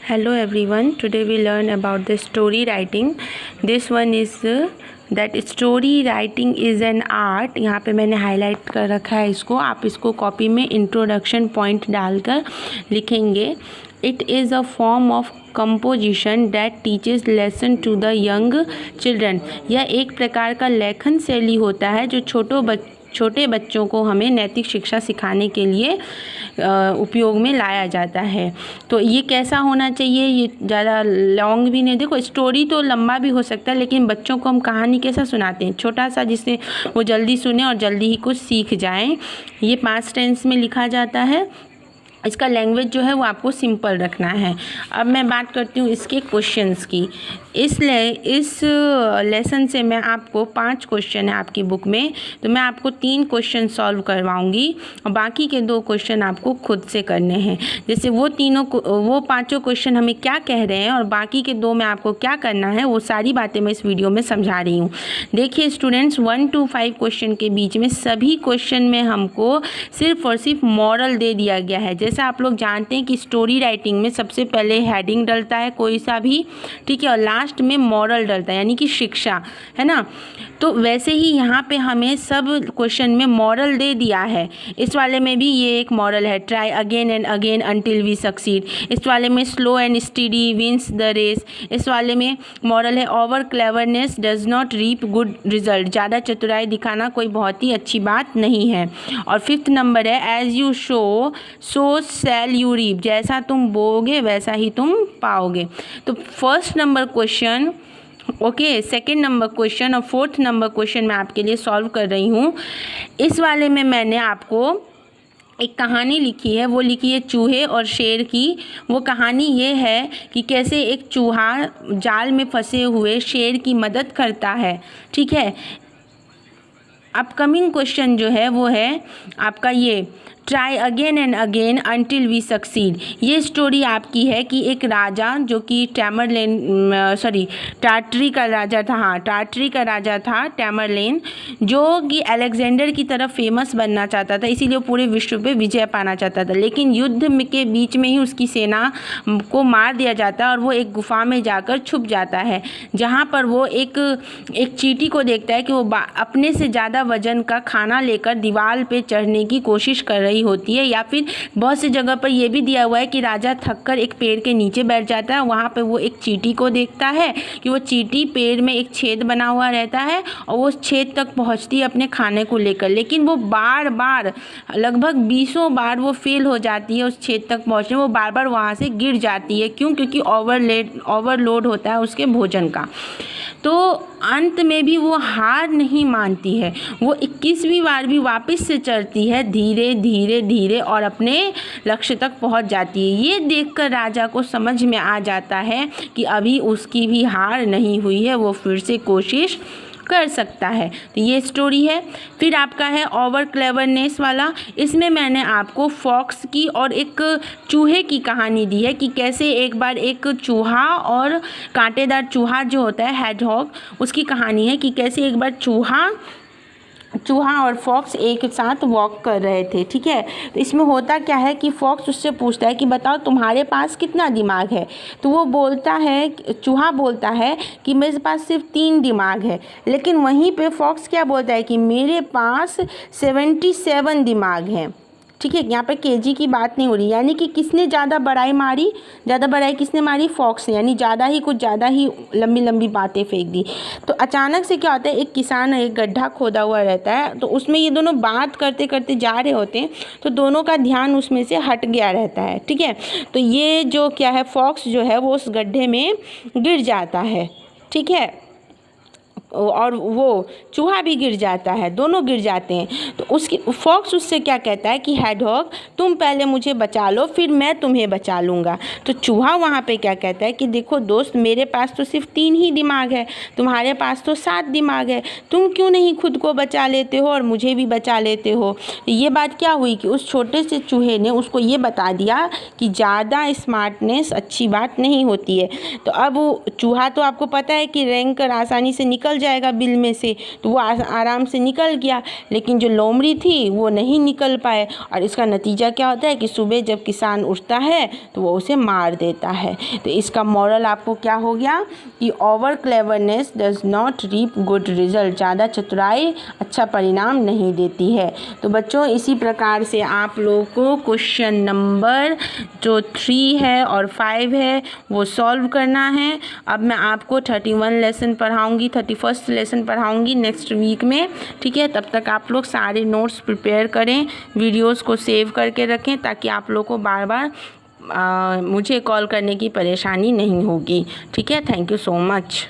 Hello everyone, today we learn about the story writing. This one is that story writing is an art. यहाँ पे मैंने highlight कर रखा है इसको, आप इसको कॉपी में इंट्रोडक्शन पॉइंट डालकर लिखेंगे. It is a form of composition that teaches lesson to the young children. यह एक प्रकार का लेखन शैली होता है जो छोटे बच्चों को हमें नैतिक शिक्षा सिखाने के लिए उपयोग में लाया जाता है. तो ये कैसा होना चाहिए, ये ज़्यादा लॉन्ग भी नहीं. देखो स्टोरी तो लंबा भी हो सकता है, लेकिन बच्चों को हम कहानी कैसा सुनाते हैं, छोटा सा, जिससे वो जल्दी सुने और जल्दी ही कुछ सीख जाएं. ये पास्ट टेंस में लिखा जाता है. इसका लैंग्वेज जो है वो आपको सिंपल रखना है. अब मैं बात करती हूँ इसके क्वेश्चंस की. इस लेसन से मैं आपको 5 क्वेश्चन है आपकी बुक में, तो मैं आपको 3 क्वेश्चन सॉल्व करवाऊंगी और बाकी के 2 क्वेश्चन आपको खुद से करने हैं. जैसे वो 5 क्वेश्चन हमें क्या कह रहे हैं और बाकी के 2 में आपको क्या करना है, वो सारी बातें मैं इस वीडियो में समझा रही हूँ. देखिए स्टूडेंट्स, 1 to 5 क्वेश्चन के बीच में सभी क्वेश्चन में हमको सिर्फ और सिर्फ मॉरल दे दिया गया है. जैसे आप लोग जानते हैं कि स्टोरी राइटिंग में सबसे पहले हेडिंग डलता है कोई सा भी, ठीक है, और लास्ट में मॉरल डलता है, यानी कि शिक्षा, है ना. तो वैसे ही यहाँ पे हमें सब क्वेश्चन में मॉरल दे दिया है. इस वाले में भी ये एक मॉरल है, try again and again until we succeed. इस वाले में slow and steady wins the race. इस वाले में मॉरल है, over cleverness does not reap good result. ज़्यादा चतुराई दिखाना कोई बहुत ही अच्छी बात नहीं है. और 5th नंबर है, as you sow so shall you reap. जैसा तुम बोओगे वैसा ही तुम पाओगे. तो first number question, okay, second number question और 4th नंबर क्वेश्चन मैं आपके लिए सॉल्व कर रही हूँ. इस वाले में मैंने आपको एक कहानी लिखी है, वो लिखी है चूहे और शेर की. वो कहानी ये है कि कैसे एक चूहा जाल में फंसे हुए शेर की मदद करता है, ठीक है. अपकमिंग क्वेश्चन जो है वो है आपका ये, try again and again until we succeed. ये स्टोरी आपकी है कि एक राजा जो कि टार्टरी का राजा था, हाँ टार्टरी का राजा था टैमरलेन, जो कि अलेक्जेंडर की तरफ फेमस बनना चाहता था, इसीलिए पूरे विश्व पे विजय पाना चाहता था. लेकिन युद्ध के बीच में ही उसकी सेना को मार दिया जाता है और वो एक गुफा में जाकर छुप जाता है, जहाँ पर वो एक चींटी को देखता है कि वो अपने से ज़्यादा वजन का खाना लेकर दीवार पे चढ़ने की कोशिश कर रही होती है. या फिर बहुत सी जगह पर यह भी दिया हुआ है कि राजा थककर एक पेड़ के नीचे बैठ जाता है. वहाँ पे वो एक चींटी को देखता है कि वो चींटी पेड़ में एक छेद बना हुआ रहता है और वो छेद तक पहुँचती है अपने खाने को लेकर, लेकिन वो बार बार लगभग 20 बार वो फेल हो जाती है उस छेद तक पहुँचने. वो बार बार वहाँ से गिर जाती है. क्यों? क्योंकि ओवरलोड होता है उसके भोजन का. तो अंत में भी वो हार नहीं मानती है. वो 21वीं बार भी वापस से चढ़ती है, धीरे धीरे धीरे, और अपने लक्ष्य तक पहुंच जाती है. ये देखकर राजा को समझ में आ जाता है कि अभी उसकी भी हार नहीं हुई है, वो फिर से कोशिश कर सकता है. तो ये स्टोरी है. फिर आपका है ओवर क्लेवरनेस वाला. इसमें मैंने आपको फॉक्स की और एक चूहे की कहानी दी है कि कैसे एक बार एक चूहा और कांटेदार चूहा जो होता है हेडहॉग, उसकी कहानी है कि कैसे एक बार चूहा और फॉक्स एक साथ वॉक कर रहे थे, ठीक है. तो इसमें होता क्या है कि फॉक्स उससे पूछता है कि बताओ तुम्हारे पास कितना दिमाग है. तो वो बोलता है, चूहा बोलता है कि मेरे पास सिर्फ 3 दिमाग है. लेकिन वहीं पे फॉक्स क्या बोलता है कि मेरे पास 77 दिमाग हैं, ठीक है. यहाँ पे केजी की बात नहीं हो रही, यानी कि किसने ज़्यादा बड़ाई किसने मारी, फॉक्स ने, यानी ज़्यादा ही लंबी लंबी बातें फेंक दी. तो अचानक से क्या होता है, एक किसान एक गड्ढा खोदा हुआ रहता है, तो उसमें ये दोनों बात करते करते जा रहे होते हैं, तो दोनों का ध्यान उसमें से हट गया रहता है, ठीक है. तो ये जो क्या है, फॉक्स जो है वो उस गड्ढे में गिर जाता है, ठीक है, और वो चूहा भी गिर जाता है, दोनों गिर जाते हैं. तो फॉक्स उससे क्या कहता है कि हेडहॉग तुम पहले मुझे बचा लो, फिर मैं तुम्हें बचा लूँगा. तो चूहा वहाँ पे क्या कहता है कि देखो दोस्त, मेरे पास तो सिर्फ 3 ही दिमाग है, तुम्हारे पास तो 7 दिमाग है, तुम क्यों नहीं खुद को बचा लेते हो और मुझे भी बचा लेते हो. ये बात क्या हुई कि उस छोटे से चूहे ने उसको ये बता दिया कि ज़्यादा स्मार्टनेस अच्छी बात नहीं होती है. तो अब चूहा तो आपको पता है कि रैंक कर आसानी से निकल निकल जाएगा बिल में से, तो वो आराम से निकल गया। लेकिन जो लोमड़ी थी वो नहीं निकल पाए, और इसका नतीजा क्या होता है कि सुबह जब किसान उठता है तो वो उसे मार देता है। तो इसका मॉरल आपको क्या हो गया कि over cleverness does not reap good result, ज़्यादा चतुराई अच्छा परिणाम नहीं देती है। तो बच्चों इसी प्रकार से आप लोगों को क्वेश्चन नंबर जो 3 है और 5 है वो सॉल्व करना है। अब मैं आपको 31 लेसन पढ़ाऊँगी, 31st लेसन पढ़ाऊँगी नेक्स्ट वीक में, ठीक है। तब तक आप लोग सारे नोट्स प्रिपेयर करें, वीडियोस को सेव करके रखें, ताकि आप लोग को बार बार मुझे कॉल करने की परेशानी नहीं होगी, ठीक है। Thank you so much.